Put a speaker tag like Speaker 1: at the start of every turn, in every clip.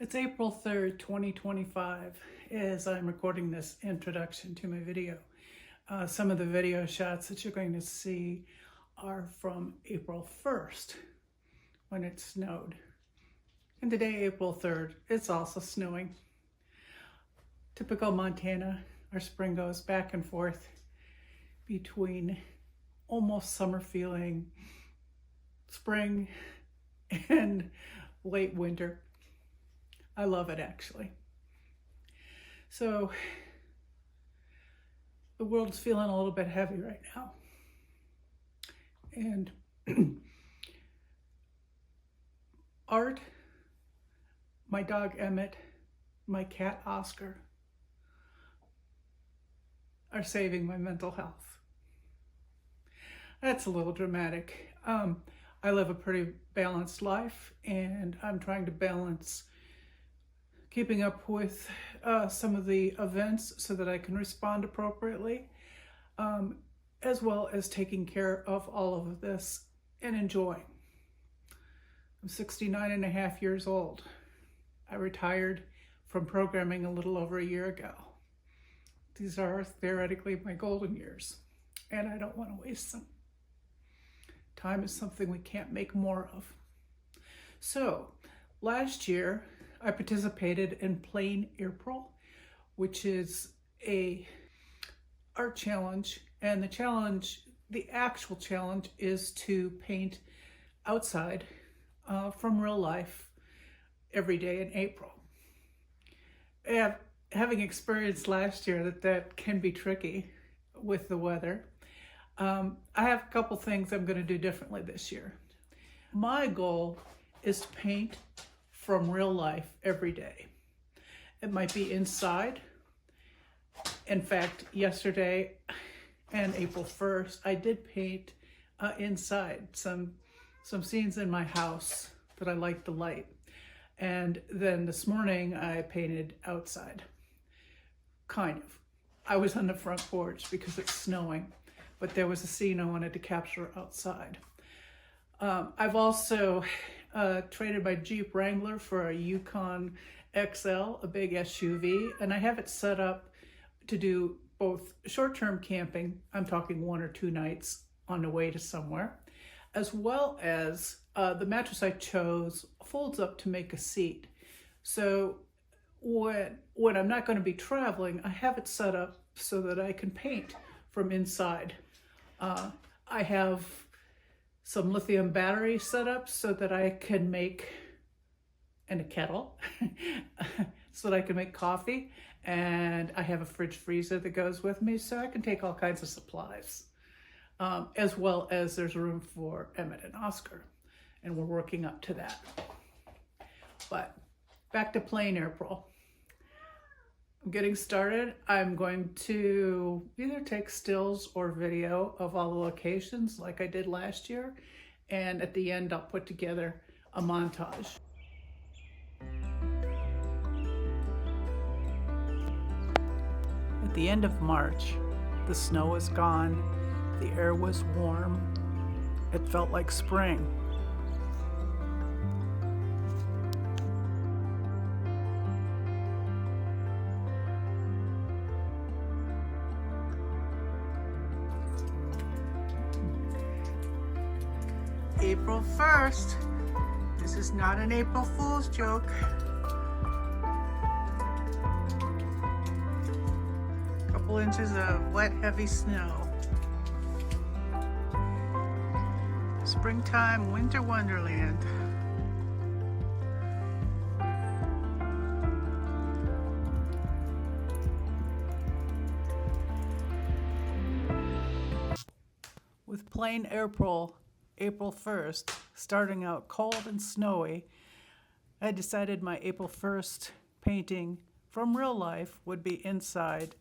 Speaker 1: It's April 3rd, 2025, as I'm recording this introduction to my video. Some of the video shots that you're going to see are from April 1st, when it snowed. And today, April 3rd, it's also snowing. Typical Montana, our spring goes back and forth between almost summer feeling spring and late winter. I love it, actually. So the world's feeling a little bit heavy right now. And Art, my dog Emmett, my cat Oscar are saving my mental health. That's a little dramatic. I live a pretty balanced life, and I'm trying to balance keeping up with some of the events so that I can respond appropriately, as well as taking care of all of this and enjoying. I'm 69 and a half years old. I retired from programming a little over a year ago. These are theoretically my golden years, and I don't want to waste them. Time is something we can't make more of. So last year, I participated in PleinAirpril, which is a art challenge, and the actual challenge is to paint outside from real life every day in April. Having experienced last year that can be tricky with the weather, I have a couple things I'm going to do differently this year. My goal is to paint from real life every day. It might be inside. In fact, yesterday and April 1st, I did paint inside some scenes in my house that I like the light. And then this morning I painted outside. Kind of. I was on the front porch because it's snowing, but there was a scene I wanted to capture outside. I've also traded my Jeep Wrangler for a Yukon XL, a big SUV, and I have it set up to do both short-term camping, I'm talking 1 or 2 nights on the way to somewhere, as well as the mattress I chose folds up to make a seat. So when I'm not going to be traveling, I have it set up so that I can paint from inside. I have some lithium battery set up so that I can make, and a kettle, so that I can make coffee. And I have a fridge freezer that goes with me, so I can take all kinds of supplies. As well as there's room for Emmett and Oscar, and we're working up to that. But back to PleinAirpril. I'm getting started. I'm going to either take stills or video of all the locations like I did last year, and at the end I'll put together a montage. At the end of March, the snow was gone, the air was warm, it felt like spring. April 1st. This is not an April Fool's joke. Couple inches of wet, heavy snow. Springtime, winter wonderland. With PleinAirpril, April 1st, starting out cold and snowy, I decided my April 1st painting from real life would be inside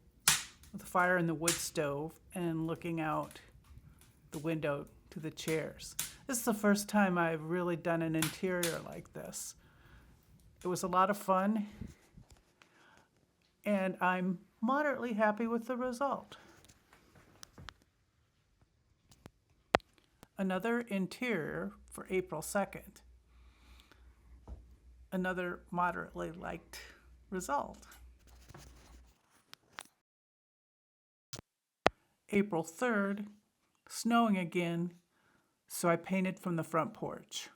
Speaker 1: with a fire in the wood stove and looking out the window to the chairs. This is the first time I've really done an interior like this. It was a lot of fun, and I'm moderately happy with the result. Another interior for April 2nd. another moderately liked result. April 3rd, snowing again, so I painted from the front porch.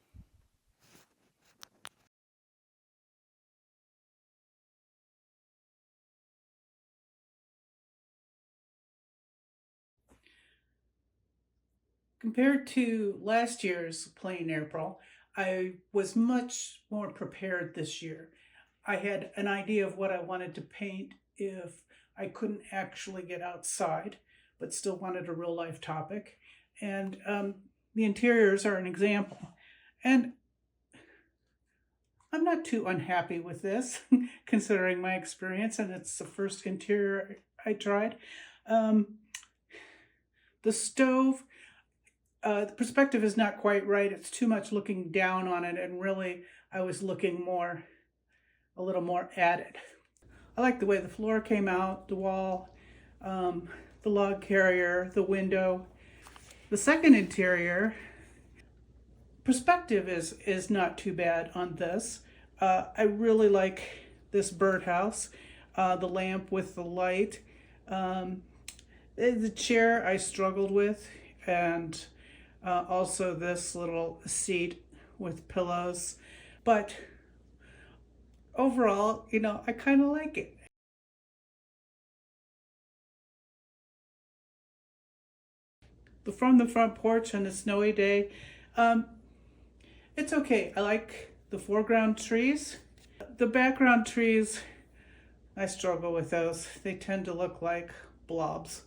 Speaker 1: Compared to last year's PleinAirpril, I was much more prepared this year. I had an idea of what I wanted to paint if I couldn't actually get outside, but still wanted a real life topic. And the interiors are an example. And I'm not too unhappy with this, considering my experience, and it's the first interior I tried. The stove, the perspective is not quite right. It's too much looking down on it, and really I was looking a little more at it. I like the way the floor came out, the wall, the log carrier, the window. The second interior, perspective is not too bad on this. I really like this birdhouse, the lamp with the light. The chair I struggled with, and also this little seat with pillows. But overall, I kind of like it. From the front porch on a snowy day, it's okay. I like the foreground trees. The background trees, I struggle with those. They tend to look like blobs.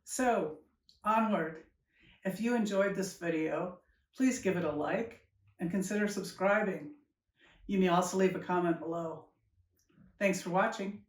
Speaker 1: So, onward. If you enjoyed this video, please give it a like and consider subscribing. You may also leave a comment below. Thanks for watching.